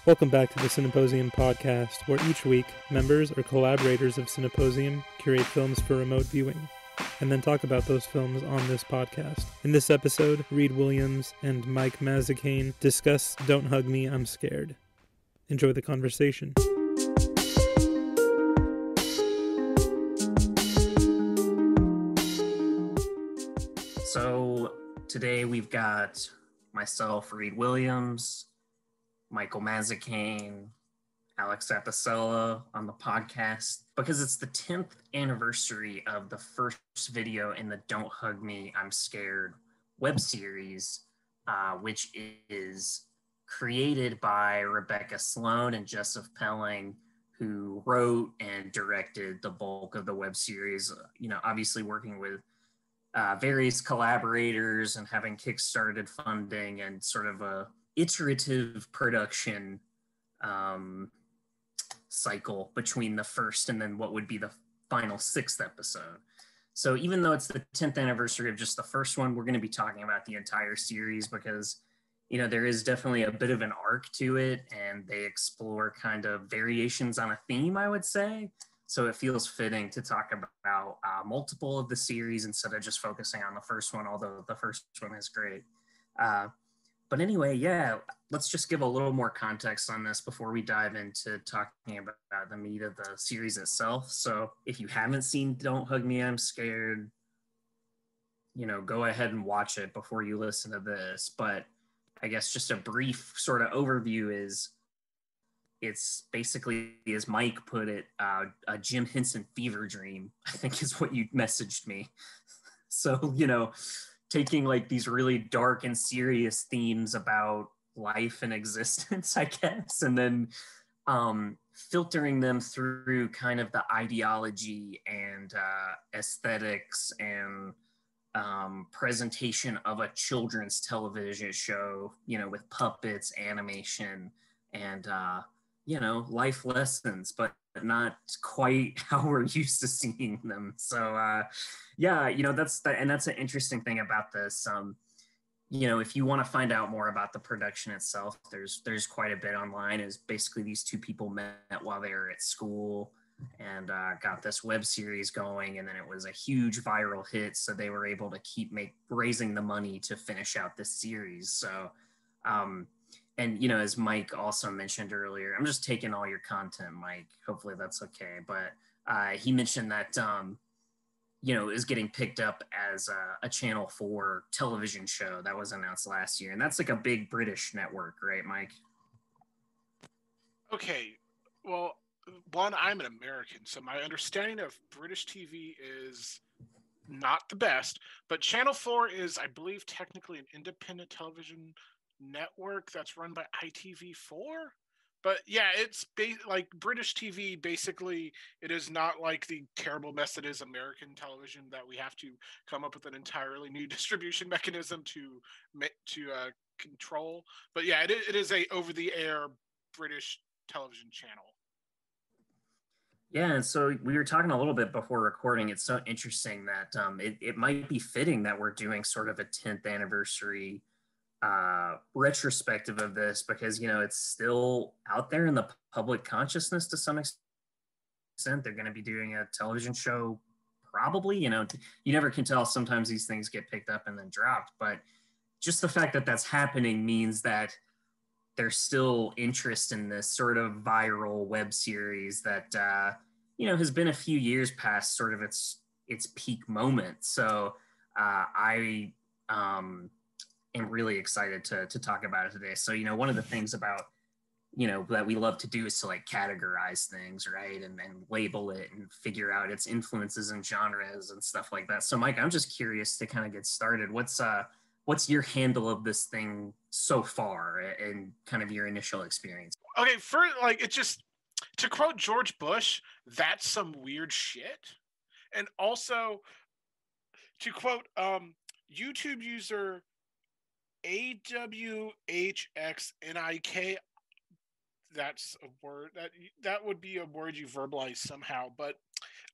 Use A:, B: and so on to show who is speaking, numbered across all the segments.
A: Welcome back to the Cineposium podcast, where each week members or collaborators of Cineposium curate films for remote viewing, and then talk about those films on this podcast. In this episode, Reed Williams and Mike Mazzacane discuss Don't Hug Me, I'm Scared. Enjoy the conversation.
B: So today we've got myself, Reed Williams, Michael Mazzacane, Alex Apicella on the podcast because it's the 10th anniversary of the first video in the Don't Hug Me, I'm Scared web series, which is created by Rebecca Sloan and Joseph Pelling, who wrote and directed the bulk of the web series, obviously working with various collaborators and having kickstarted funding and sort of a iterative production cycle between the first and then what would be the final 6th episode. So even though it's the 10th anniversary of just the first one, we're going to be talking about the entire series because, there is definitely a bit of an arc to it and they explore kind of variations on a theme, I would say. So it feels fitting to talk about multiple of the series instead of just focusing on the first one, although the first one is great. But anyway, yeah, let's just give a little more context on this before we dive into talking about the meat of the series itself. So if you haven't seen Don't Hug Me, I'm Scared, go ahead and watch it before you listen to this. But I guess just a brief sort of overview is it's basically, as Mike put it, a Jim Henson fever dream, I think is what you messaged me. So, taking like these really dark and serious themes about life and existence, I guess, and then filtering them through kind of the ideology and aesthetics and presentation of a children's television show, with puppets, animation, and, life lessons, but not quite how we're used to seeing them. So, that's an interesting thing about this. If you want to find out more about the production itself, there's quite a bit online. Is basically these two people met while they were at school and got this web series going, and then it was a huge viral hit. So they were able to keep raising the money to finish out this series. So, and as Mike also mentioned earlier, I'm just taking all your content, Mike. Hopefully that's okay. But he mentioned that is getting picked up as a Channel 4 television show that was announced last year. And that's like a big British network, right, Mike?
C: Okay. Well, one, I'm an American, so my understanding of British TV is not the best. But Channel 4 is, I believe, technically an independent television network that's run by ITV4. But yeah, it's like British TV. Basically, it is not like the terrible mess that is American television that we have to come up with an entirely new distribution mechanism to control. But yeah, it is a over-the-air British television channel.
B: Yeah, and so we were talking a little bit before recording. It's so interesting that it might be fitting that we're doing sort of a 10th anniversary retrospective of this because it's still out there in the public consciousness to some extent. They're going to be doing a television show probably. You never can tell. Sometimes these things get picked up and then dropped, but just the fact that that's happening means that there's still interest in this sort of viral web series that has been a few years past sort of its peak moment. So I am really excited to talk about it today. So one of the things about that we love to do is to like categorize things, right, and label it and figure out its influences and genres and stuff like that. So Mike, I'm just curious to kind of get started. What's your handle of this thing so far and kind of your initial experience?
C: Okay, it's just to quote George Bush, that's some weird shit. And also to quote YouTube user AWHXNIK, that's a word that would be a word you verbalize somehow. But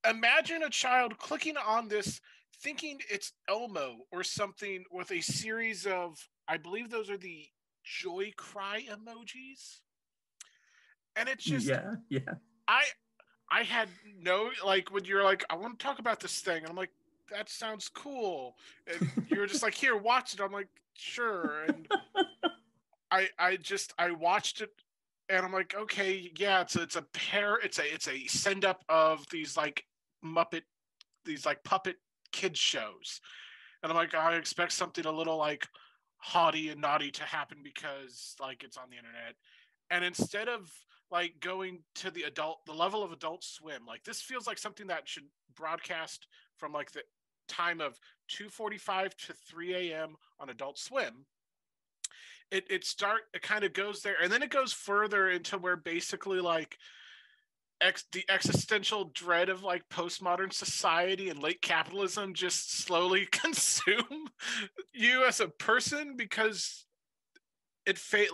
C: imagine a child clicking on this thinking it's Elmo or something with a series of, I believe those are the joy cry emojis. And it's just
B: Yeah, yeah.
C: I had no, like, when you're like, I want to talk about this thing, and I'm like, that sounds cool, and you're just like, here, watch it. I'm like, sure. And I watched it, and I'm like, okay, yeah, it's a send up of these like Muppet, these like puppet kids shows, and I'm like, I expect something a little like haughty and naughty to happen because like it's on the internet, and instead of like going to the level of Adult Swim, like this feels like something that should broadcast from like the time of 2:45 to 3 a.m. on Adult Swim. It kind of goes there, and then it goes further into where basically like the existential dread of like postmodern society and late capitalism just slowly consume you as a person, because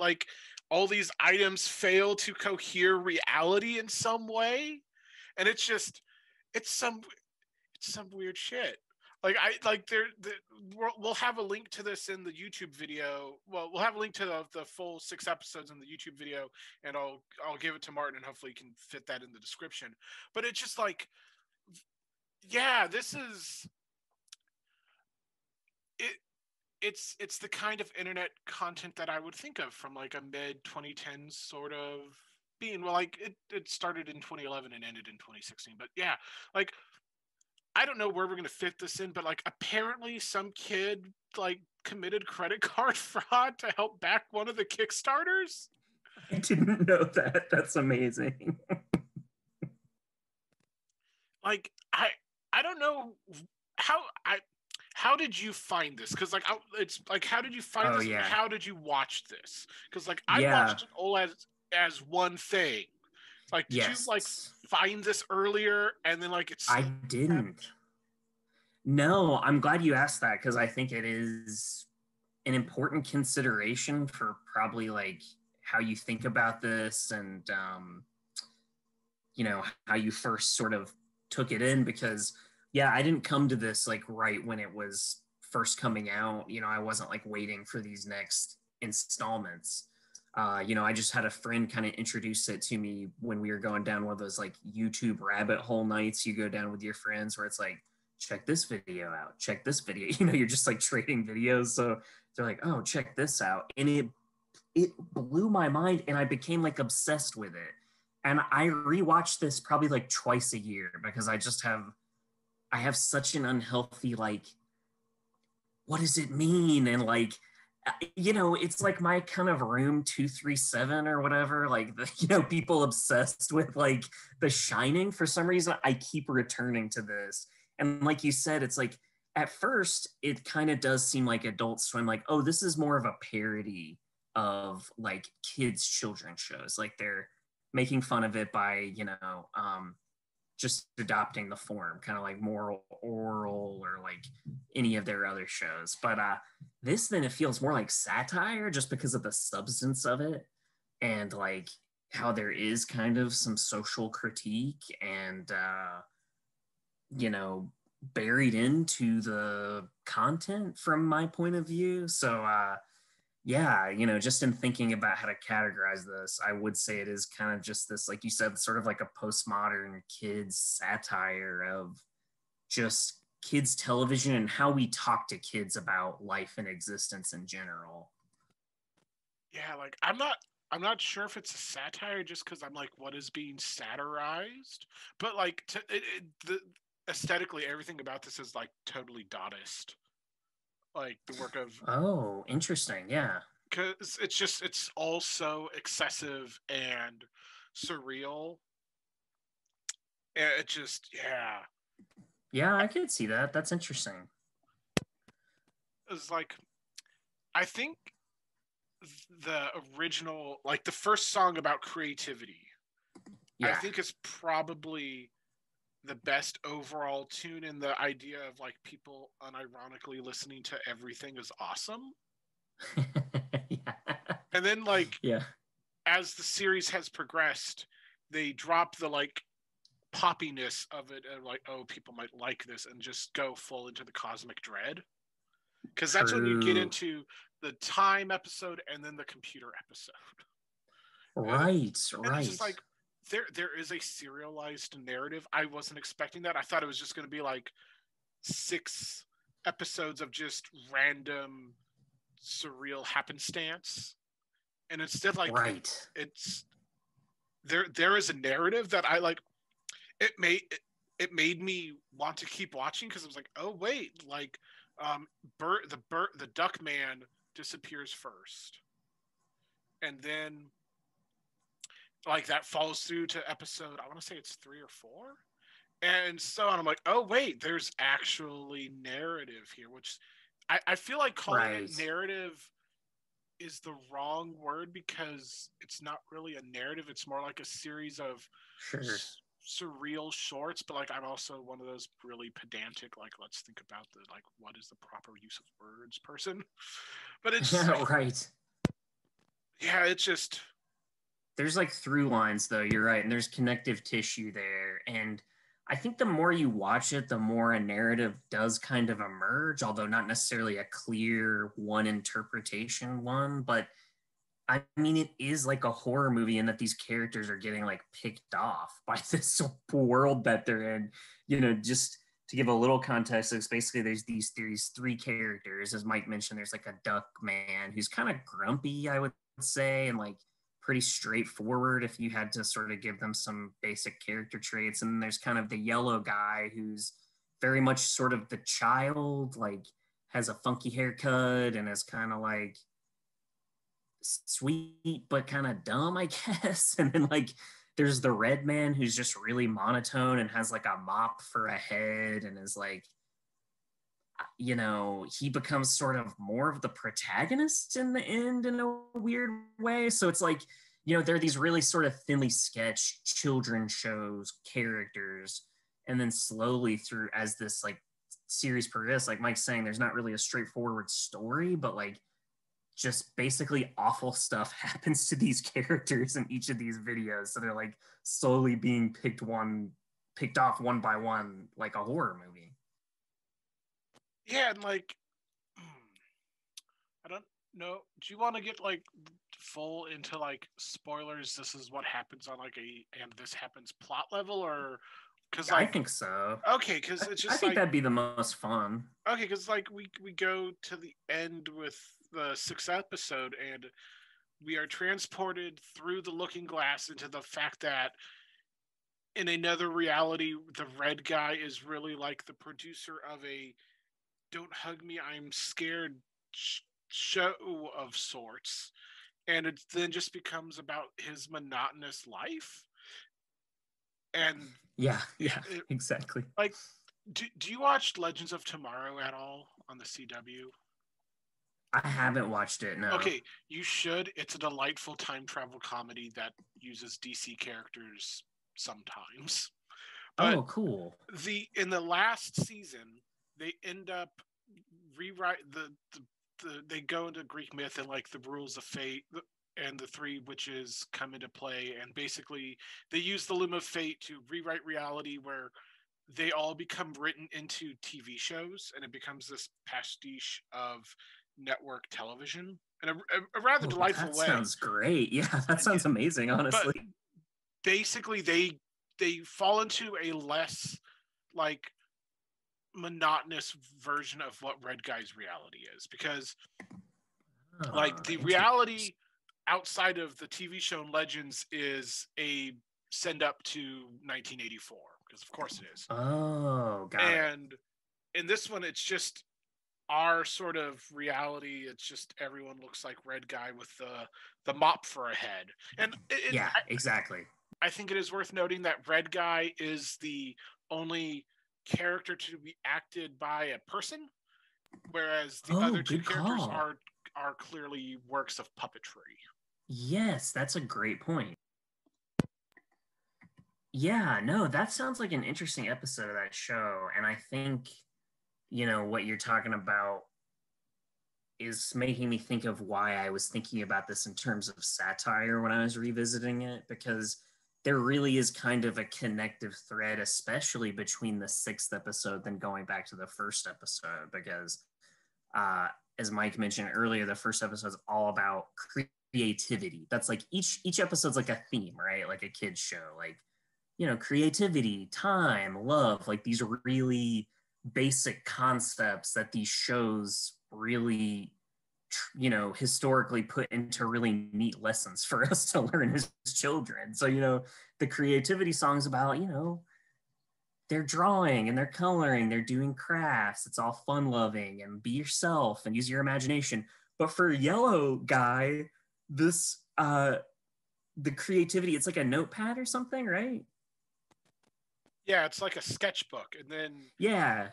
C: like all these items fail to cohere reality in some way, and it's some it's some weird shit. Like we'll have a link to this in the YouTube video. Well, we'll have a link to the full 6 episodes in the YouTube video, and I'll give it to Martin, and hopefully he can fit that in the description. But it's just like, yeah, this is it. It's the kind of internet content that I would think of from like a mid 2010s sort of being. Well, like it started in 2011 and ended in 2016. But yeah, like I don't know where we're gonna fit this in, but like apparently some kid like committed credit card fraud to help back one of the Kickstarters.
B: I didn't know that. That's amazing.
C: Like I don't know how I how did you find this? Because like it's like, how did you find
B: Oh
C: this, and
B: yeah.
C: how did you watch this? Because like I
B: Yeah.
C: watched it all as one thing. Like, did you like
B: Yes.
C: find this earlier and then like it's
B: I didn't. No, I'm glad you asked that, because I think it is an important consideration for probably like how you think about this, and how you first sort of took it in. Because yeah, I didn't come to this like right when it was first coming out. I wasn't like waiting for these next installments. I just had a friend kind of introduce it to me when we were going down one of those like YouTube rabbit hole nights you go down with your friends, where it's like, check this video out, check this video. You're just like trading videos. So they're like, oh, check this out. And it blew my mind, and I became like obsessed with it. And I rewatch this probably like twice a year, because I have such an unhealthy like, what does it mean? And like, it's like my kind of room 237 or whatever. Like, people obsessed with like The Shining. For some reason, I keep returning to this. And like you said, it's like at first it kind of does seem like Adult Swim, like, oh, this is more of a parody of like kids' children's shows. Like they're making fun of it by, just adopting the form, kind of like Moral Oral or like any of their other shows. But this, then, it feels more like satire, just because of the substance of it, and like how there is kind of some social critique, and buried into the content from my point of view. So yeah, just in thinking about how to categorize this, I would say it is kind of just this, like you said, sort of like a postmodern kids satire of just kids television and how we talk to kids about life and existence in general.
C: Yeah, like I'm not sure if it's a satire just because I'm like, what is being satirized? But like the aesthetically, everything about this is like totally Dadaist, like the work of.
B: Oh, interesting. Yeah.
C: Because it's all so excessive and surreal. And it just, yeah.
B: Yeah, I could see that. That's interesting.
C: It's like, I think the original, like the first song about creativity, I
B: Yeah.
C: think is probably the best overall tune, in the idea of like people unironically listening to everything is awesome.
B: Yeah.
C: And then like,
B: Yeah.
C: as the series has progressed, they drop the like poppiness of it, and like, oh, people might like this, and just go full into the cosmic dread, because that's when you get into the time episode and then the computer episode.
B: Right,
C: And it's just
B: right.
C: like there is a serialized narrative. I wasn't expecting that. I thought it was just going to be like 6 episodes of just random surreal happenstance, and instead like
B: Right.
C: it's there is a narrative that I like. It made me want to keep watching because I was like, oh wait, like the duck man disappears first, and then like that follows through to episode, I want to say it's 3 or 4, and so on. I'm like, oh wait, there's actually narrative here, which I feel like calling it
B: Right.
C: narrative is the wrong word because it's not really a narrative. It's more like a series of
B: Sure.
C: surreal shorts. But like, I'm also one of those really pedantic, like, let's think about the like, what is the proper use of words person. But it's just like,
B: Right.
C: yeah, it's just
B: There's like through lines though, you're right, and there's connective tissue there. And I think the more you watch it, the more a narrative does kind of emerge, although not necessarily a clear one interpretation one. But I mean, it is like a horror movie in that these characters are getting like picked off by this world that they're in. Just to give a little context, it's basically there's 3 characters, as Mike mentioned. There's like a duck man who's kind of grumpy, I would say, and like pretty straightforward if you had to sort of give them some basic character traits. And then there's kind of the yellow guy who's very much sort of the child, like has a funky haircut and is kind of like sweet but kind of dumb, I guess. And then like there's the red man who's just really monotone and has like a mop for a head and is like, he becomes sort of more of the protagonist in the end in a weird way. So it's like, there are these really sort of thinly sketched children shows characters, and then slowly through as this like series progresses, like Mike's saying, there's not really a straightforward story, but like just basically awful stuff happens to these characters in each of these videos. So they're like slowly being picked off one by one, like a horror movie.
C: yeah, and like I don't know. Do you want to get like full into like spoilers? This is what happens on like and this happens plot level, or because
B: I
C: like
B: think so.
C: okay, because it's
B: I
C: just
B: think
C: like
B: that'd be the most fun.
C: okay, because like we go to the end with the 6th episode, and we are transported through the looking glass into the fact that in another reality, the red guy is really like the producer of a "Don't Hug Me, I'm Scared" show of sorts, and it then just becomes about his monotonous life. And
B: Yeah,
C: it,
B: exactly.
C: like, do you watch Legends of Tomorrow at all on the CW?
B: I haven't watched it, no.
C: Okay, you should. It's a delightful time travel comedy that uses DC characters sometimes. But
B: Oh, cool.
C: in the last season, they end up rewrite they go into Greek myth and like the rules of fate, and the 3 witches come into play, and basically they use the loom of fate to rewrite reality where they all become written into TV shows, and it becomes this pastiche of network television in a rather
B: Oh,
C: delightful
B: that
C: way.
B: sounds great. Yeah, that sounds amazing, honestly.
C: But basically, they fall into a less like monotonous version of what Red Guy's reality is, because like the reality outside of the TV show Legends is a send up to 1984, because of course it is.
B: Oh, got it.
C: And in this one, it's just our sort of reality. It's just everyone looks like Red Guy with the mop for a head. And
B: yeah, exactly.
C: I think it is worth noting that Red Guy is the only character to be acted by a person, whereas the other 2 characters are clearly works of puppetry.
B: Yes, that's a great point. Yeah, no, that sounds like an interesting episode of that show. And I think, what you're talking about is making me think of why I was thinking about this in terms of satire when I was revisiting it, because there really is kind of a connective thread, especially between the 6th episode than going back to the 1st episode, because as Mike mentioned earlier, the 1st episode is all about creativity. That's like each episode's like a theme, right? Like a kid's show, like, you know, creativity, time, love, like these really basic concepts that these shows really, you know, historically put into really neat lessons for us to learn as children. So, you know, the creativity songs about, you know, they're drawing and they're coloring, they're doing crafts. It's all fun loving and be yourself and use your imagination. But for Yellow Guy, this the creativity, it's like a notepad or something, right?
C: Yeah, it's like a sketchbook, and then
B: Yeah.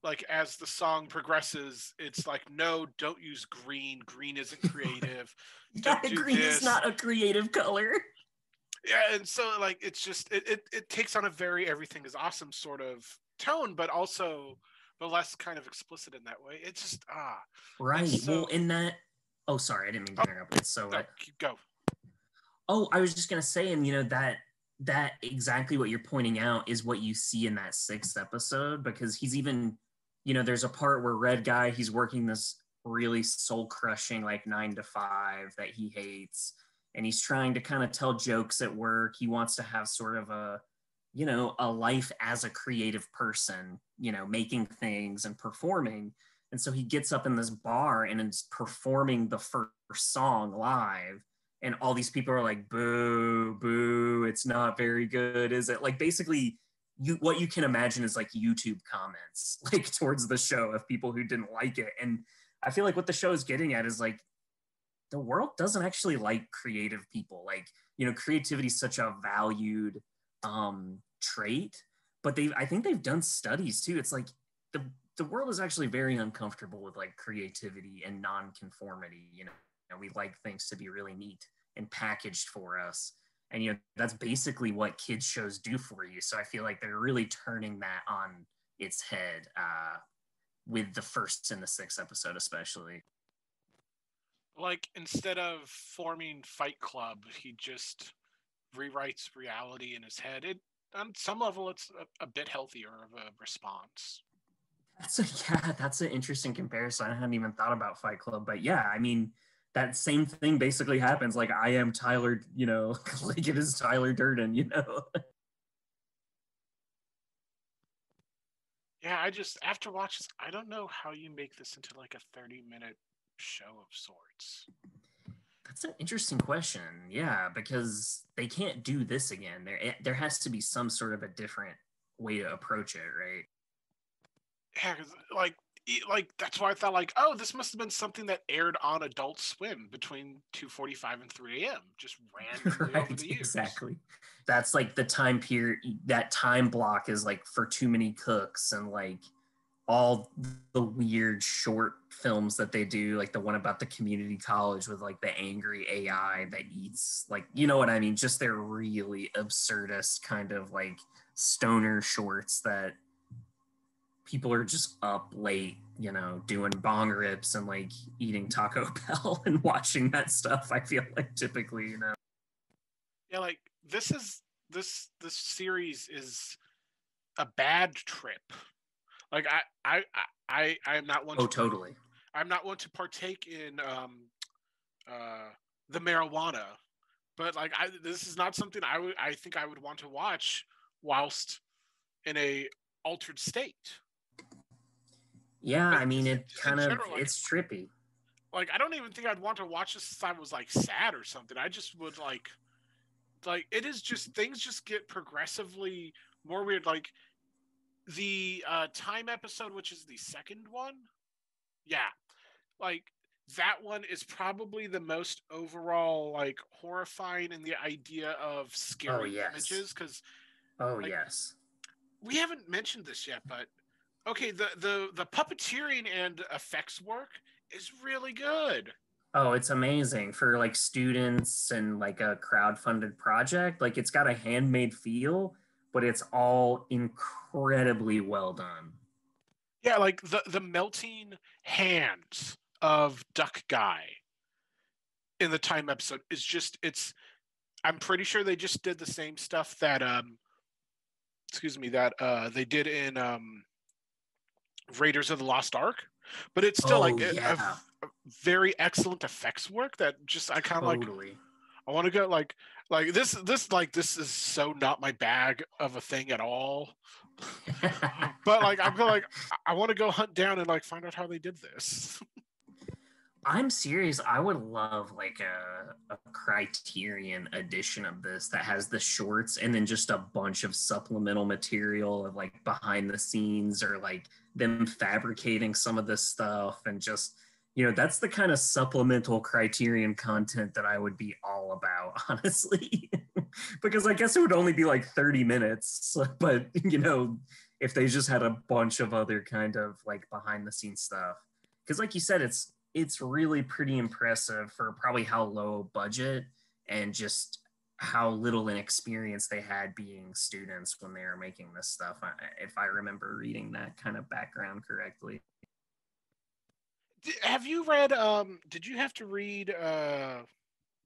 C: like as the song progresses, it's like, no, don't use green. Green isn't creative. Don't do
B: Green
C: this.
B: is not a creative color.
C: Yeah, and so like it's just it takes on a very everything is awesome sort of tone, but also but less kind of explicit in that way. It's just
B: Right.
C: so,
B: Well, in that, oh, sorry, I didn't mean to interrupt. It's so
C: no, go.
B: Oh, I was just gonna say, and you know that exactly what you're pointing out is what you see in that 6th episode, because he's even, you know, there's a part where Red Guy, he's working this really soul crushing like 9 to 5 that he hates, and he's trying to kind of tell jokes at work. He wants to have sort of a, you know, a life as a creative person, you know, making things and performing. And so he gets up in this bar and is performing the first song live, and all these people are like, boo, boo, it's not very good, is it? Like basically what you can imagine is like YouTube comments like towards the show of people who didn't like it. And I feel like what the show is getting at is like, the world doesn't actually like creative people. Like, you know, creativity is such a valued trait, but I think they've done studies too. It's like the world is actually very uncomfortable with like creativity and non-conformity. You know, we like things to be really neat and packaged for us. And, you know, that's basically what kids shows do for you. So I feel like they're really turning that on its head with the 1st and the 6th episode, especially.
C: Like instead of forming Fight Club, he just rewrites reality in his head. It on some level, it's a bit healthier of a response.
B: That's an interesting comparison. I hadn't even thought about Fight Club, but yeah, I mean, that same thing basically happens. Like, I am Tyler, you know, like it is Tyler Durden, you know.
C: Yeah, I just after watches, I don't know how you make this into like a 30-minute show of sorts.
B: That's an interesting question. Yeah, because they can't do this again. There has to be some sort of a different way to approach it, right?
C: Yeah, 'cause, like that's why I thought like, oh, this must have been something that aired on Adult Swim between 2:45 and 3 a.m. just randomly over the years.
B: Exactly. That's like the time period. That time block is like for Too Many Cooks and like all the weird short films that they do, like the one about the community college with like the angry AI that eats, like, you know what I mean? Just their really absurdist kind of like stoner shorts that people are just up late, you know, doing bong rips and like eating Taco Bell and watching that stuff. I feel like typically, you know.
C: Yeah, like this series is a bad trip. Like I am not one.
B: Oh, totally.
C: I'm not one to partake in the marijuana, but like this is not something I think I would want to watch whilst in a altered state.
B: Yeah,
C: Like,
B: I mean, it
C: just in
B: kind of,
C: general, like,
B: it's trippy.
C: Like I don't even think I'd want to watch this if I was like sad or something. I just would like it is just things just get progressively more weird. Like the time episode, which is the second one, yeah, like that one is probably the most overall like horrifying in the idea of
B: Oh,
C: scary
B: yes.
C: images, because
B: Oh,
C: like,
B: yes.
C: we haven't mentioned this yet, but okay, the puppeteering and effects work is really good.
B: Oh, it's amazing for like students and like a crowd-funded project. Like it's got a handmade feel, but it's all incredibly well done.
C: Yeah, like the melting hands of Duck Guy in the time episode is just it's I'm pretty sure they just did the same stuff that excuse me that they did in Raiders of the Lost Ark. but it's still like
B: Oh yeah,
C: a very excellent effects work that just I kind of like.
B: totally.
C: I want to go this is so not my bag of a thing at all. But like I'm like I want to go hunt down and like find out how they did this.
B: I'm serious. I would love like a Criterion edition of this that has the shorts and then just a bunch of supplemental material of like behind the scenes or like them fabricating some of this stuff and just that's the kind of supplemental Criterion content that I would be all about, honestly. Because I guess it would only be like 30 minutes, but if they just had a bunch of other kind of like behind the scenes stuff. Because like you said, it's really pretty impressive for probably how low budget and just how little inexperience they had being students when they were making this stuff, if I remember reading that kind of background correctly.
C: Have you read did you have to read oh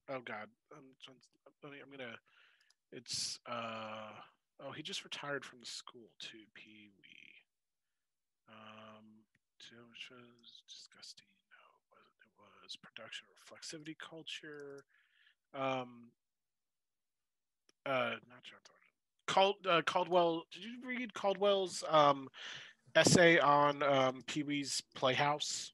C: god, I'm gonna it's oh, he just retired from the school too, Pee Wee. Which was disgusting. No, it wasn't. It was production reflexivity culture. Not John Thornton. Caldwell. Did you read Caldwell's essay on Pee Wee's Playhouse?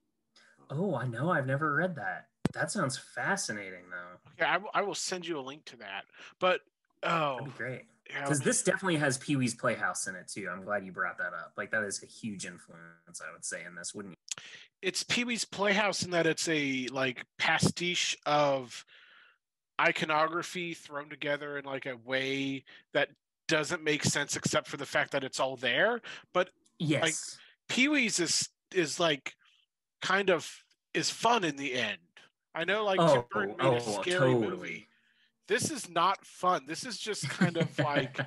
B: Oh, I know. I've never read that. That sounds fascinating, though.
C: Okay, I will send you a link to that. But
B: that'd be great. Because this definitely has Pee Wee's Playhouse in it too. I'm glad you brought that up. Like that is a huge influence, I would say, in this, wouldn't you?
C: It's Pee Wee's Playhouse in that it's a like pastiche of iconography thrown together in like a way that doesn't make sense except for the fact that it's all there. But
B: yes,
C: like Pee-wee's is like kind of is fun in the end. I know like Tim Burton made a scary movie. This is not fun. This is just kind of like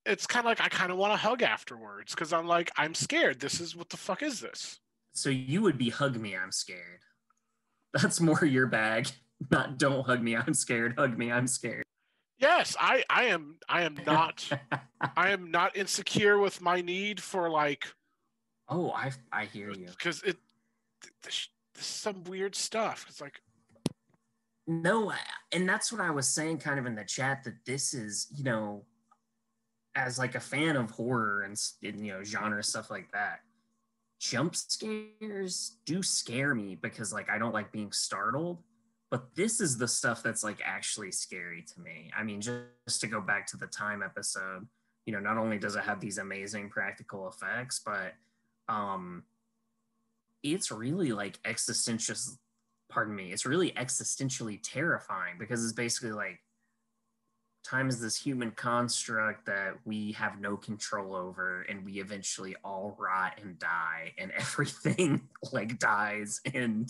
C: it's kind of like I kind of want to hug afterwards because I'm like I'm scared. This is what the fuck is this?
B: So you would be hug me, I'm scared. That's more your bag. Not don't hug me, I'm scared. Hug me, I'm scared.
C: Yes, I am not I am not insecure with my need for like.
B: Oh, I hear you.
C: Because this is some weird stuff. It's like
B: no, and that's what I was saying kind of in the chat that this is as like a fan of horror and genre stuff like that. Jump scares do scare me because like I don't like being startled, but this is the stuff that's like actually scary to me. I mean, just to go back to the Time episode, not only does it have these amazing practical effects, but it's really like it's really existentially terrifying because it's basically like time is this human construct that we have no control over and we eventually all rot and die and everything like dies. And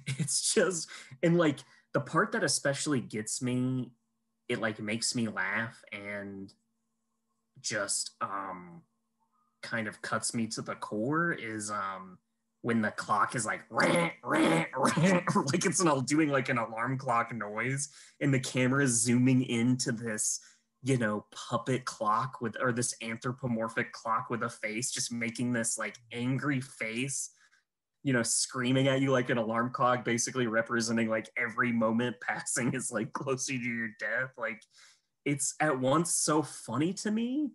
B: it's just, and like the part that especially gets me, it like makes me laugh and just kind of cuts me to the core is when the clock is like rah, rah, rah, like it's doing like an alarm clock noise and the camera is zooming into this puppet clock or this anthropomorphic clock with a face just making this like angry face screaming at you like an alarm clock, basically representing like every moment passing is like closer to your death. Like it's at once so funny to me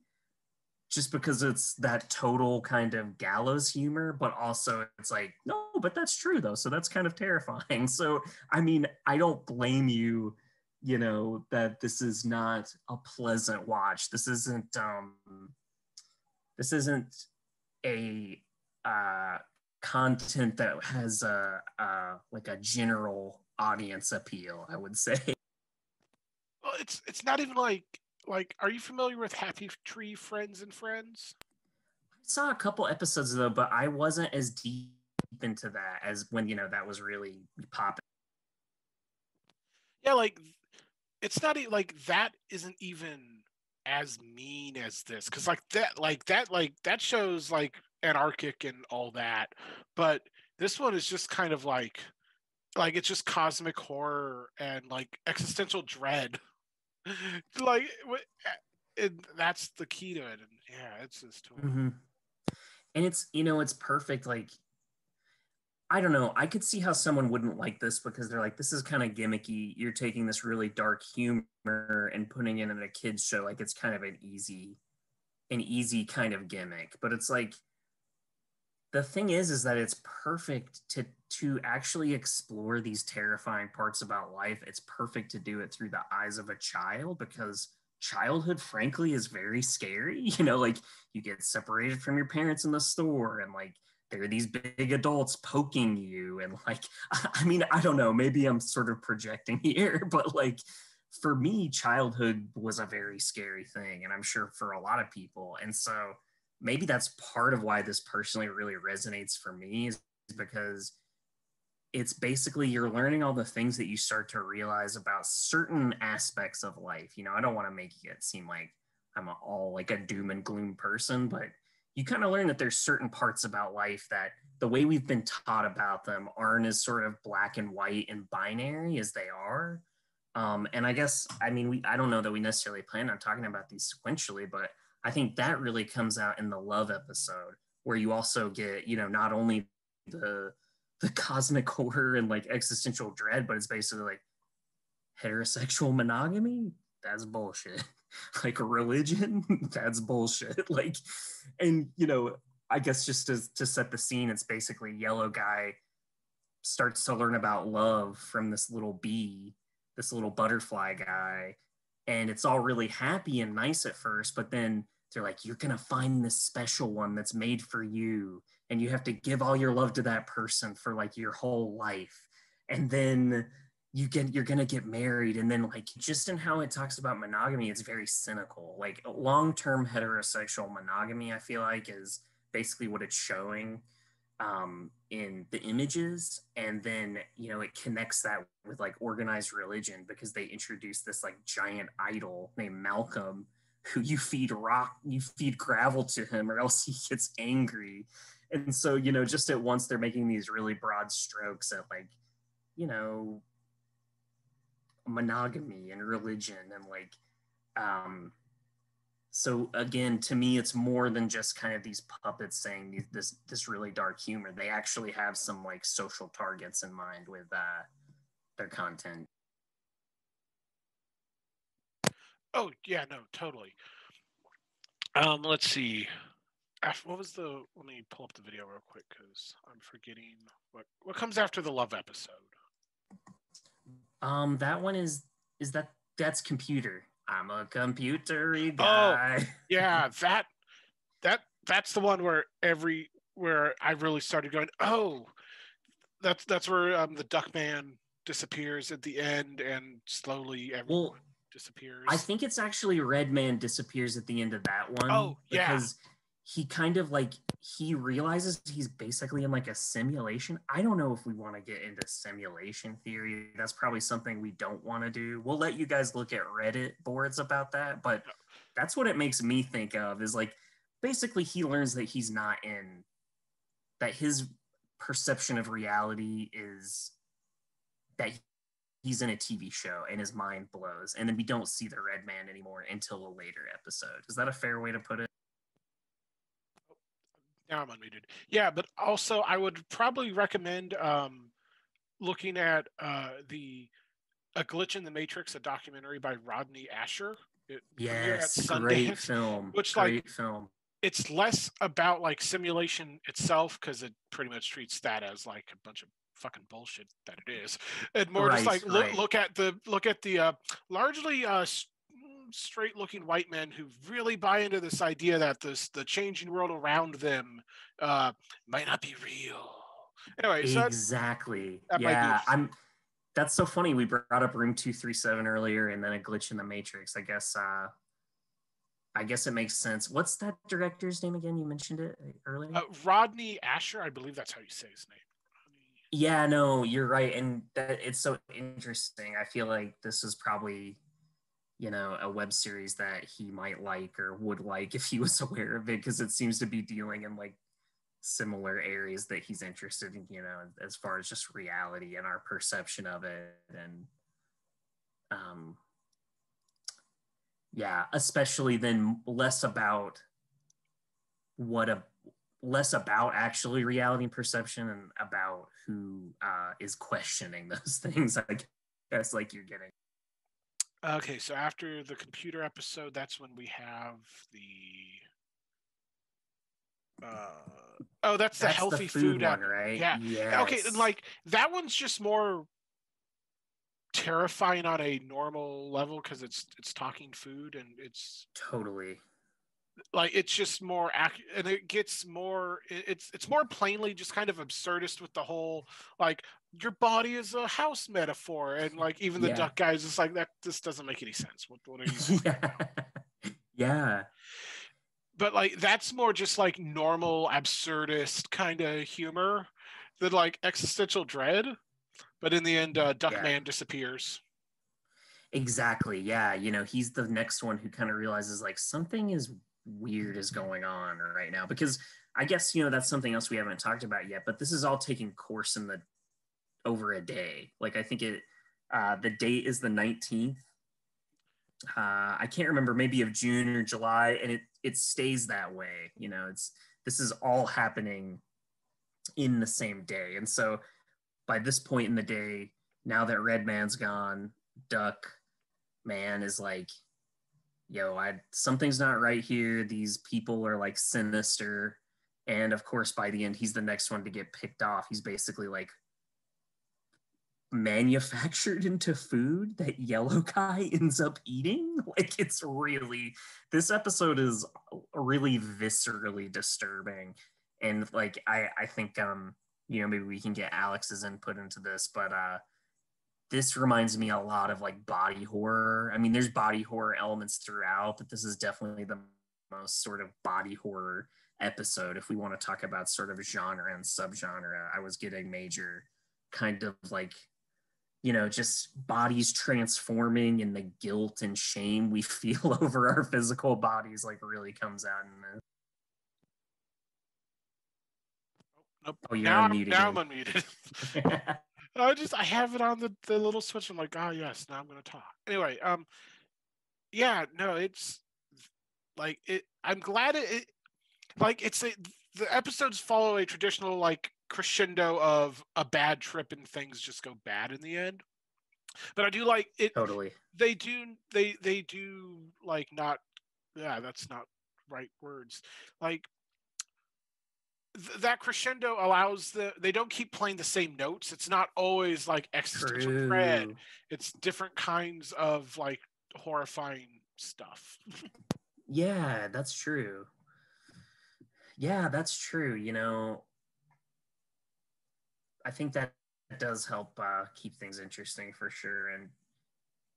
B: just because it's that total kind of gallows humor, but also it's like, no, but that's true though. So that's kind of terrifying. So, I mean, I don't blame you, that this is not a pleasant watch. This isn't a content that has like a general audience appeal, I would say.
C: Well, it's not even like, are you familiar with Happy Tree Friends and Friends?
B: I saw a couple episodes though, but I wasn't as deep into that as when that was really popping.
C: Yeah, like it's not like that isn't even as mean as this because that shows like anarchic and all that, but this one is just kind of like it's just cosmic horror and like existential dread. Like that's the key to it. And yeah, it's just
B: Mm-hmm. And it's, it's perfect. Like, I don't know. I could see how someone wouldn't like this because they're like, this is kind of gimmicky. You're taking this really dark humor and putting it in a kid's show. Like, it's kind of an easy kind of gimmick. But it's like, the thing is that it's perfect to actually explore these terrifying parts about life. It's perfect to do it through the eyes of a child because childhood, frankly, is very scary. Like, you get separated from your parents in the store, and like there are these big adults poking you, and like, I mean, I don't know, maybe I'm sort of projecting here, but like, for me, childhood was a very scary thing, and I'm sure for a lot of people. And so maybe that's part of why this personally really resonates for me, is because it's basically you're learning all the things that you start to realize about certain aspects of life. I don't want to make it seem like I'm all like a doom and gloom person, but you kind of learn that there's certain parts about life that the way we've been taught about them aren't as sort of black and white and binary as they are. And I guess, I mean, I don't know that we necessarily plan on talking about these sequentially, but I think that really comes out in the love episode, where you also get, not only the cosmic horror and like existential dread, but it's basically like heterosexual monogamy. That's bullshit. Like religion, that's bullshit. Like, and I guess just to set the scene, it's basically yellow guy starts to learn about love from this little bee, this little butterfly guy, and it's all really happy and nice at first, but then they're like, you're gonna find this special one that's made for you, and you have to give all your love to that person for like your whole life, and then you're gonna get married. And then like, just in how it talks about monogamy, it's very cynical. Like, long-term heterosexual monogamy, I feel like, is basically what it's showing in the images. And then it connects that with like organized religion, because they introduce this like giant idol named Malcolm, who you feed gravel to him, or else he gets angry. And so just at once they're making these really broad strokes at like monogamy and religion, and like so again, to me, it's more than just kind of these puppets saying this really dark humor. They actually have some like social targets in mind with their content.
C: Oh yeah, no, totally. Let's see. What was the? Let me pull up the video real quick because I'm forgetting what comes after the love episode.
B: That one that's computer. I'm a computery guy.
C: Oh yeah, that's the one where I really started going, oh, that's where the Duckman disappears at the end, and slowly everyone disappears.
B: I think it's actually Redman disappears at the end of that one.
C: Oh yeah,
B: because he kind of like, he realizes he's basically in like a simulation. I don't know if we want to get into simulation theory. That's probably something we don't want to do. We'll let you guys look at Reddit boards about that, but that's what it makes me think of, is like, basically he learns that he's not in, that his perception of reality is that he's in a TV show, and his mind blows. And then we don't see the Red Man anymore until a later episode. Is that a fair way to put it?
C: now I'm unmuted. Yeah, but also I would probably recommend looking at A Glitch in the Matrix, a documentary by Rodney Asher. It premiered at Sundance,
B: great film.
C: Which
B: great film.
C: It's less about like simulation itself, because it pretty much treats that as like a bunch of fucking bullshit that it is, and more just like look at the largely straight looking white men who really buy into this idea that the changing world around them might not be real. Anyway,
B: exactly. So that's so funny. We brought up Room 237 earlier, and then A Glitch in the Matrix. I guess it makes sense. What's that director's name again? You mentioned it earlier.
C: Rodney Asher, I believe that's how you say his name.
B: Yeah, no, you're right, and that it's so interesting. I feel like this is probably, a web series that he might like or would like if he was aware of it, because it seems to be dealing in like similar areas that he's interested in, as far as just reality and our perception of it. And Yeah, especially then less about actually reality and perception and about who is questioning those things, I guess, like you're getting.
C: Okay, so after the computer episode, that's when we have that's the
B: That's the
C: healthy
B: food
C: food
B: one,
C: app.
B: right?
C: Yeah. Okay, and
B: Yes.
C: like that one's just more terrifying on a normal level because it's talking food and it's
B: Totally.
C: like it's just more and it gets more it's more plainly just kind of absurdist with the whole like your body is a house metaphor and like even the
B: Yeah.
C: duck guys is like that this doesn't make any sense. What are you doing?
B: Yeah. Yeah.
C: But like that's more just like normal absurdist kind of humor than like existential dread. But in the end,
B: Yeah.
C: Duckman disappears.
B: Exactly. Yeah. He's the next one who kind of realizes like something is weird is going on right now because I guess, that's something else we haven't talked about yet, but this is all taking course in the over a day. Like I think the date is the 19th. I can't remember, maybe of June or July, and it stays that way. This is all happening in the same day. And so by this point in the day, now that Red Man's gone, Duck Man is like, yo, something's not right here. These people are like sinister. And of course, by the end, he's the next one to get picked off. He's basically like manufactured into food that yellow guy ends up eating. Like this episode is really viscerally disturbing. And like I think maybe we can get Alex's input into this, but this reminds me a lot of like body horror. I mean, there's body horror elements throughout, but this is definitely the most sort of body horror episode. If we want to talk about sort of genre and subgenre, I was getting major kind of like, just bodies transforming and the guilt and shame we feel over our physical bodies like really comes out in this.
C: Nope.
B: Oh, you're
C: Now,
B: unmuted
C: now
B: again.
C: I'm unmuted. I have it on the little switch. I'm like, oh yes, now I'm gonna talk. Anyway, yeah, no, it's like it. I'm glad it like the episodes follow a traditional like crescendo of a bad trip and things just go bad in the end. But I do like it.
B: Totally.
C: They do like not. Yeah, that's not right words. Like that crescendo allows they don't keep playing the same notes. It's not always like existential dread.
B: True.
C: It's different kinds of like horrifying stuff.
B: Yeah, that's true. Yeah, that's true. I think that does help keep things interesting for sure. And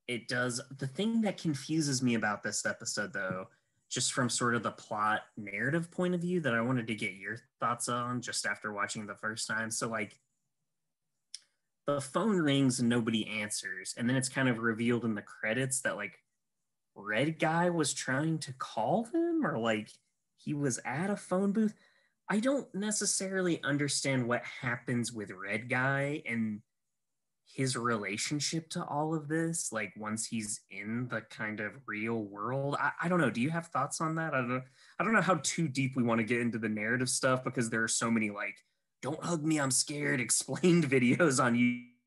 B: it does. The thing that confuses me about this episode, though, just from sort of the plot narrative point of view, that I wanted to get your thoughts on just after watching the first time. So, like, the phone rings and nobody answers. And then it's kind of revealed in the credits that, like, Red Guy was trying to call them or, like, he was at a phone booth. I don't necessarily understand what happens with Red Guy and his relationship to all of this, like once he's in the kind of real world. I don't know. Do you have thoughts on that? I don't know how too deep we want to get into the narrative stuff because there are so many like "don't hug me, I'm scared" explained videos on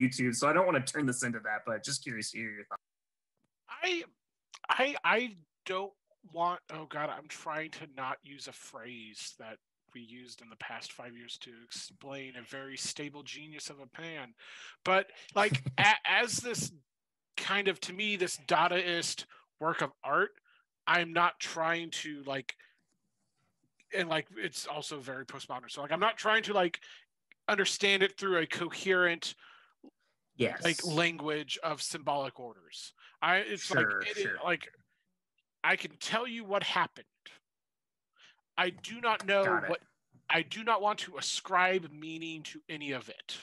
B: YouTube. So I don't want to turn this into that, but just curious to hear your thoughts.
C: I don't want. Oh God, I'm trying to not use a phrase that we used in the past 5 years to explain a very stable genius of a pan, but like as this kind of to me this Dadaist work of art, I'm not trying to like, and like it's also very postmodern. So like I'm not trying to like understand it through a coherent like
B: Yes.
C: language of symbolic orders. It's
B: Sure, sure.
C: like I can tell you what happened. I do not know
B: Got it.
C: what I do not want to ascribe meaning to any of it.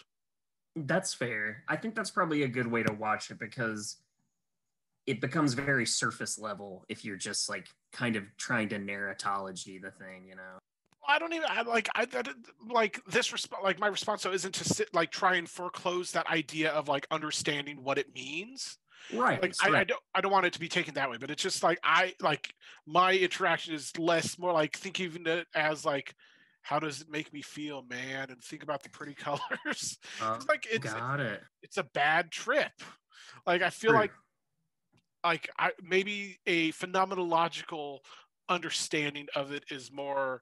B: That's fair. I think that's probably a good way to watch it because it becomes very surface level if you're just like kind of trying to narratology the thing.
C: I don't even like this like my response though isn't to sit like try and foreclose that idea of like understanding what it means.
B: Right,
C: I don't want it to be taken that way, but it's just like my interaction is more like think even it as like how does it make me feel, man, and think about the pretty colors. Like
B: got it.
C: it's a bad trip. Like I feel
B: True.
C: like maybe a phenomenological understanding of it is more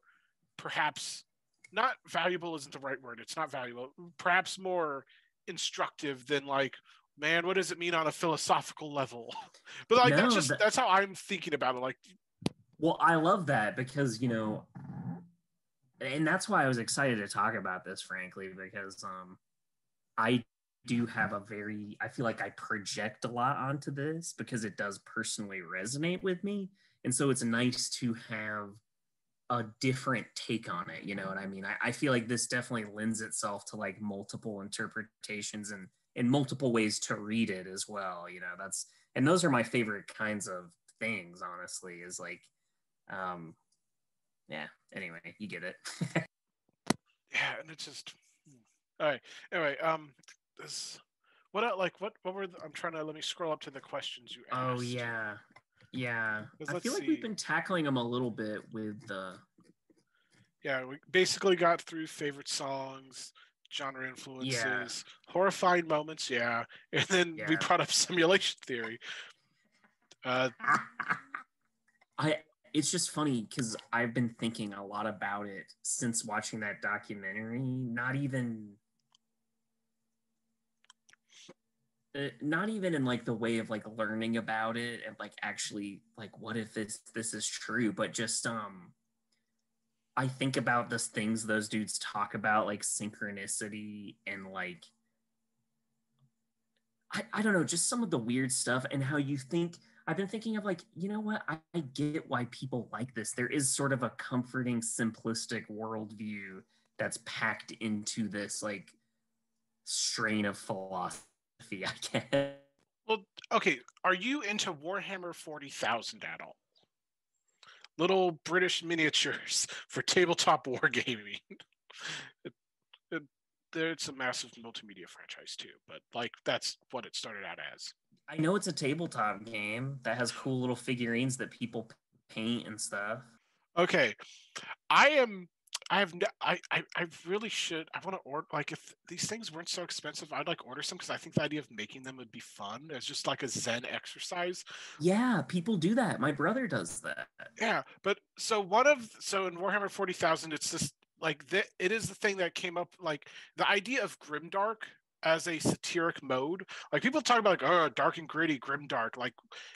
C: perhaps not valuable isn't the right word. It's not valuable. Perhaps more instructive than like, man, what does it mean on a philosophical level? But like
B: No,
C: that's how I'm thinking about it. Like,
B: well, I love that because and that's why I was excited to talk about this, frankly, because I do have I feel like I project a lot onto this because it does personally resonate with me. And so it's nice to have a different take on it. You know what I mean? I feel like this definitely lends itself to like multiple interpretations and multiple ways to read it as well. And those are my favorite kinds of things, honestly, is like, yeah, anyway, you get it.
C: yeah, and it's just all right. Anyway, this what were I'm trying to let me scroll up to the questions you asked.
B: Oh yeah. I
C: Let's
B: feel like
C: see.
B: we've been tackling them a little bit with the.
C: Yeah, we basically got through favorite songs, genre influences, horrifying moments, and then we brought up simulation theory.
B: It's just funny because I've been thinking a lot about it since watching that documentary. Not even in like the way of like learning about it and like actually like what if this is true, but just I think about those things those dudes talk about, like synchronicity and like I don't know, just some of the weird stuff and how you think. I've been thinking of like, you know what? I get why people like this. There is sort of a comforting, simplistic worldview that's packed into this like strain of philosophy, I guess.
C: Well, okay. Are you into Warhammer 40,000 at all? Little British miniatures for tabletop wargaming. It's a massive multimedia franchise too, but like that's what it started out as.
B: I know it's a tabletop game that has cool little figurines that people paint and stuff.
C: Okay, I really should. I want to order. Like, if these things weren't so expensive, I'd like order some because I think the idea of making them would be fun. It's just like a Zen exercise.
B: Yeah, people do that. My brother does that.
C: Yeah, but so in Warhammer 40,000, it's just like it is the thing that came up. Like the idea of grimdark as a satiric mode. Like people talk about like, oh, dark and gritty, grimdark. Like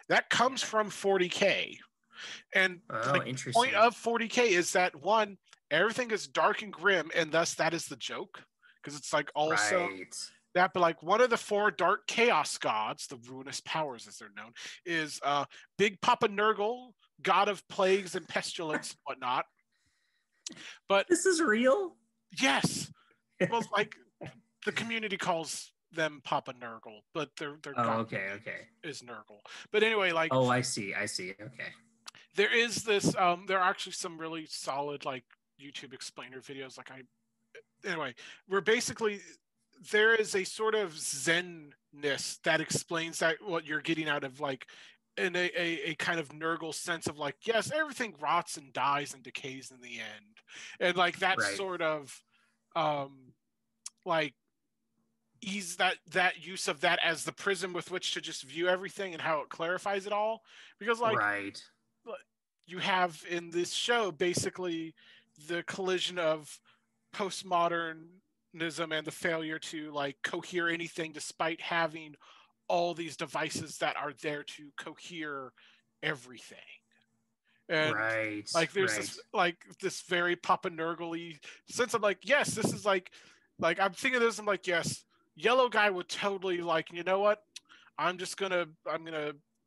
C: that comes from 40K. And like the point of 40K is that one, everything is dark and grim, and thus that is the joke. Because it's like also that, but like one of the four dark chaos gods, the ruinous powers as they're known, is Big Papa Nurgle, god of plagues and pestilence and whatnot. But
B: this is real?
C: Yes. Well, like the community calls them Papa Nurgle, but their god is Nurgle. But anyway, like
B: I see. Okay.
C: There is this there are actually some really solid like YouTube explainer videos anyway, where basically there is a sort of zenness that explains that what you're getting out of like in a kind of Nurgle sense of like, yes, everything rots and dies and decays in the end. And like that sort of like ease that use of that as the prism with which to just view everything and how it clarifies it all. Because like you have in this show basically the collision of postmodernism and the failure to like cohere anything despite having all these devices that are there to cohere everything. And like there's this very Papa Nurgle-y sense of like, yes, this is like I'm thinking of this, I'm like, yes, yellow guy would totally like, you know what? I'm gonna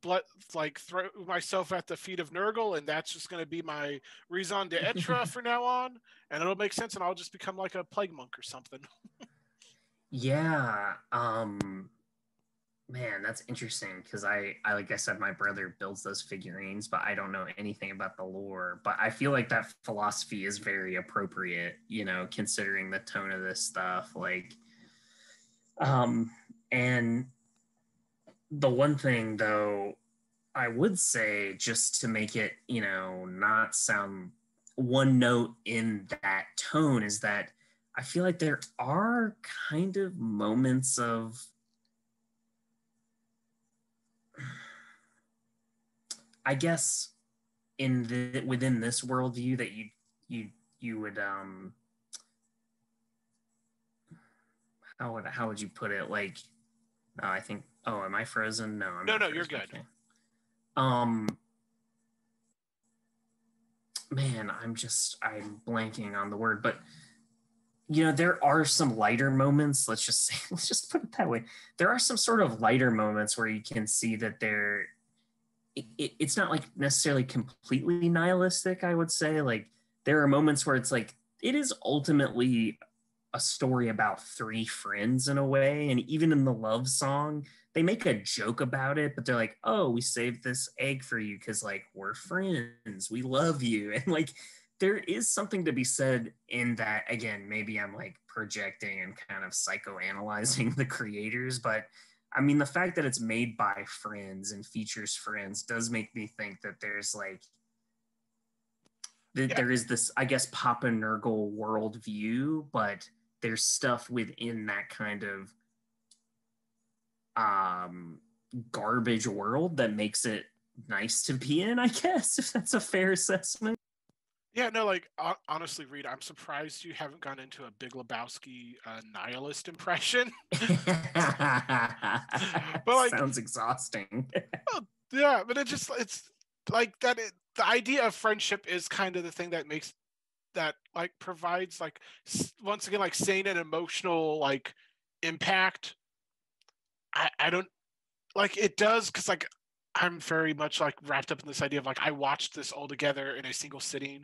C: throw myself at the feet of Nurgle, and that's just gonna be my raison d'etre for now on, and it'll make sense, and I'll just become like a plague monk or something.
B: Yeah. Man, that's interesting because I like I said, my brother builds those figurines, but I don't know anything about the lore. But I feel like that philosophy is very appropriate, considering the tone of this stuff. Like, and the one thing though I would say, just to make it, not sound one note in that tone, is that I feel like there are kind of moments of, I guess, within this worldview that you would how would you put it? Like, I think. Oh, am I frozen? No, I'm not.
C: No,
B: frozen.
C: you're good.
B: Okay. Man, I'm blanking on the word, but there are some lighter moments. Let's just put it that way. There are some sort of lighter moments where you can see that it's not like necessarily completely nihilistic. I would say, like, there are moments where it's like it is ultimately a story about three friends in a way. And even in the love song, they make a joke about it, but they're like, oh, we saved this egg for you because, like, we're friends, we love you. And, like, there is something to be said in that. Again, maybe I'm like projecting and kind of psychoanalyzing the creators, but I mean, the fact that it's made by friends and features friends does make me think that there's like there is this, I guess, Papa Nurgle worldview, but there's stuff within that kind of garbage world that makes it nice to be in, I guess, if that's a fair assessment.
C: Yeah, no, like honestly, Reed, I'm surprised you haven't gone into a Big Lebowski nihilist impression.
B: But like, sounds exhausting.
C: Well, yeah, but it's like that. The idea of friendship is kind of the thing that makes that like provides like once again like sane and emotional like impact. I don't like it does because like I'm very much like wrapped up in this idea of like I watched this all together in a single sitting.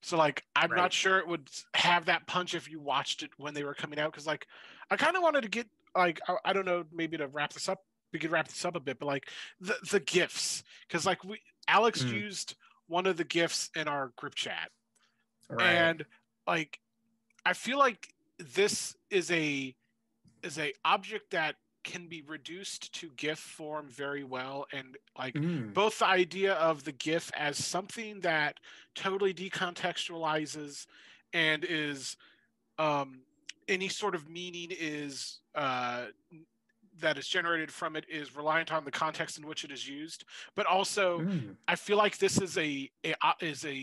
C: So like I'm not sure it would have that punch if you watched it when they were coming out, because like I kind of wanted to get like I don't know, maybe to wrap this up, we could wrap this up a bit, but like the gifts, because like Alex used one of the gifts in our group chat, and like I feel like this is a object that can be reduced to GIF form very well, and like both the idea of the GIF as something that totally decontextualizes and is any sort of meaning is that is generated from it is reliant on the context in which it is used, but also I feel like this is a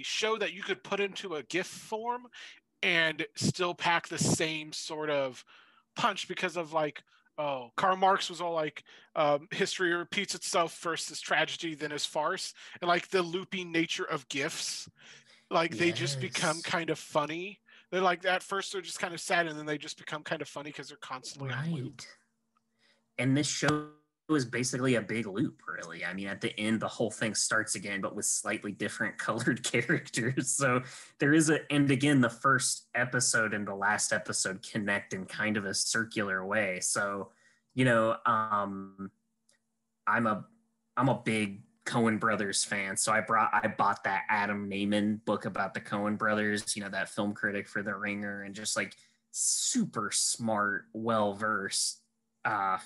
C: show that you could put into a GIF form and still pack the same sort of punch, because of like, oh, Karl Marx was all like, history repeats itself, first as tragedy, then as farce, and like the looping nature of GIFs, like they just become kind of funny. They're like, at first they're just kind of sad, and then they just become kind of funny because they're constantly on loop.
B: And this show is basically a big loop, really. I mean, at the end, the whole thing starts again, but with slightly different colored characters. So there is and again, the first episode and the last episode connect in kind of a circular way. So, I'm a big Coen Brothers fan. So I bought that Adam Naiman book about the Coen Brothers, that film critic for The Ringer, and just like super smart, well-versed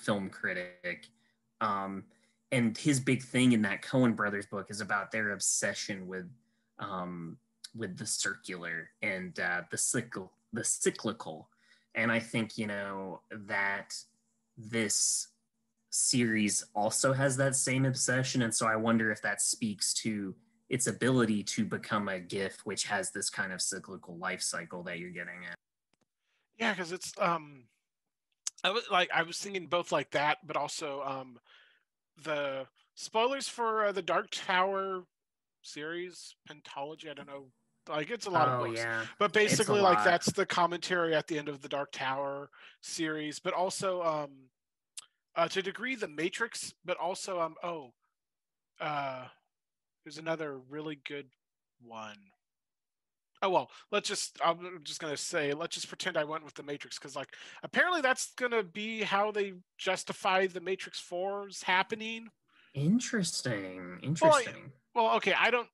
B: film critic. And his big thing in that Coen Brothers book is about their obsession with the circular and the cyclical. And I think, that this series also has that same obsession. And so I wonder if that speaks to its ability to become a GIF, which has this kind of cyclical life cycle that you're getting at.
C: Yeah, because it's I was thinking both like that, but also the spoilers for the Dark Tower series pentology. I don't know, like it's a lot of books, but basically like that's the commentary at the end of the Dark Tower series, but also to a degree the Matrix, but also there's another really good one. Oh well, I'm just gonna say, let's just pretend I went with the Matrix, because like apparently that's gonna be how they justify the Matrix 4's happening.
B: Interesting.
C: Well, okay, I don't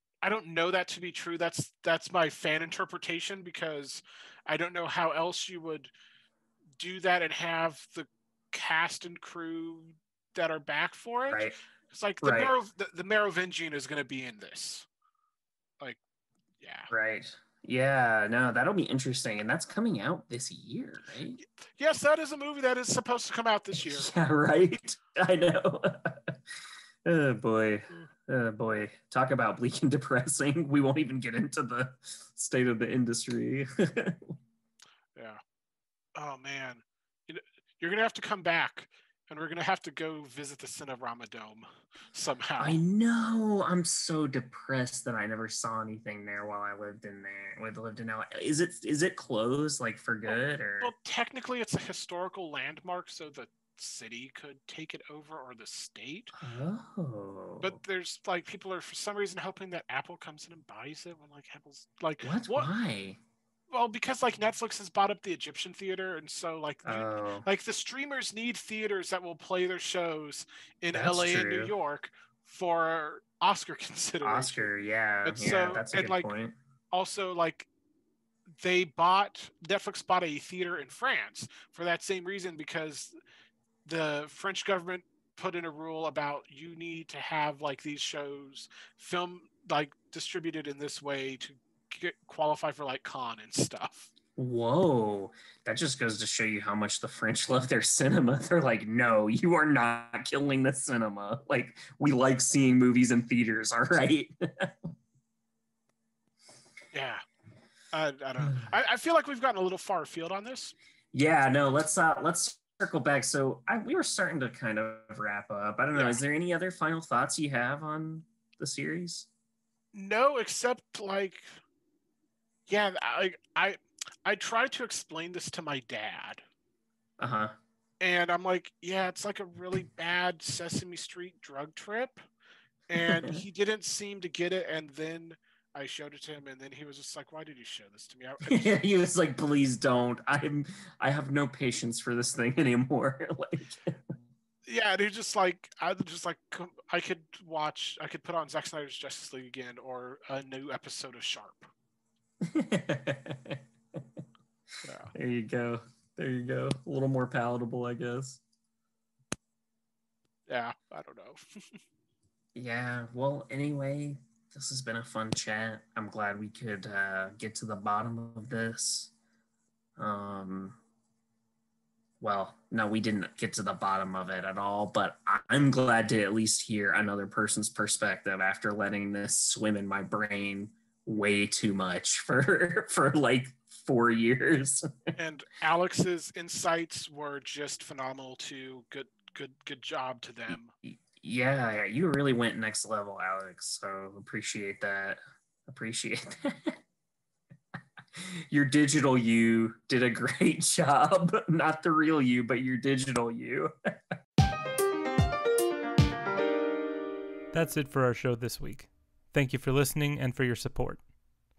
C: know that to be true. That's my fan interpretation, because I don't know how else you would do that and have the cast and crew that are back for it.
B: Right.
C: It's like
B: Right.
C: the Merovingian is going to be in this. Like, yeah.
B: Right. Yeah, no, that'll be interesting. And that's coming out this year, right?
C: Yes, that is a movie that is supposed to come out this year.
B: Yeah, right. I know. Oh boy. Oh boy. Talk about bleak and depressing. We won't even get into the state of the industry.
C: Yeah. Oh man. You're gonna have to come back, and we're gonna have to go visit the Cinerama Dome somehow.
B: I know. I'm so depressed that I never saw anything there while I lived in there. When I lived in LA. Is it closed like for good or?
C: Well, technically, it's a historical landmark, so the city could take it over or the state.
B: Oh.
C: But there's like people are for some reason hoping that Apple comes in and buys it when like Apple's like
B: What? Why?
C: Well, because like Netflix has bought up the Egyptian theater, and so like like the streamers need theaters that will play their shows in
B: That's
C: LA
B: true.
C: and New York for Oscar consideration.
B: Oscar, yeah,
C: And
B: yeah,
C: so,
B: that's a
C: and
B: good
C: like
B: point.
C: also like Netflix bought a theater in France for that same reason, because the French government put in a rule about you need to have like these shows film like distributed in this way to qualify for like Cannes and stuff.
B: Whoa, that just goes to show you how much the French love their cinema. They're like, no, you are not killing the cinema. Like, we like seeing movies in theaters, all right?
C: Yeah. I don't know. I feel like we've gotten a little far afield on this.
B: Yeah, no, let's circle back. So we were starting to kind of wrap up. I don't know.
C: Yeah.
B: Is there any other final thoughts you have on the series?
C: No, except like, yeah, I tried to explain this to my dad.
B: Uh-huh.
C: And I'm like, yeah, it's like a really bad Sesame Street drug trip. And he didn't seem to get it. And then I showed it to him, and then he was just like, why did you show this to me?
B: He was like, please don't. I have no patience for this thing anymore. Like,
C: yeah, and he just like, I could put on Zack Snyder's Justice League again, or a new episode of Sharp.
B: Yeah. There you go. A little more palatable, I guess.
C: Yeah, I don't know.
B: Yeah, well, anyway, this has been a fun chat. I'm glad we could get to the bottom of this. Well, no, we didn't get to the bottom of it at all, but I'm glad to at least hear another person's perspective after letting this swim in my brain way too much for like 4 years.
C: And Alex's insights were just phenomenal too. Good job to them.
B: Yeah, you really went next level, Alex. So appreciate that. Your digital you did a great job. Not the real you, but your digital you.
A: That's it for our show this week. Thank you for listening and for your support.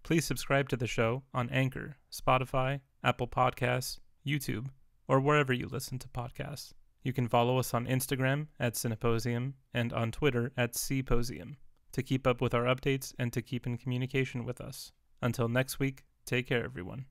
A: Please subscribe to the show on Anchor, Spotify, Apple Podcasts, YouTube, or wherever you listen to podcasts. You can follow us on Instagram at Cineposium and on Twitter at Cposium to keep up with our updates and to keep in communication with us. Until next week, take care, everyone.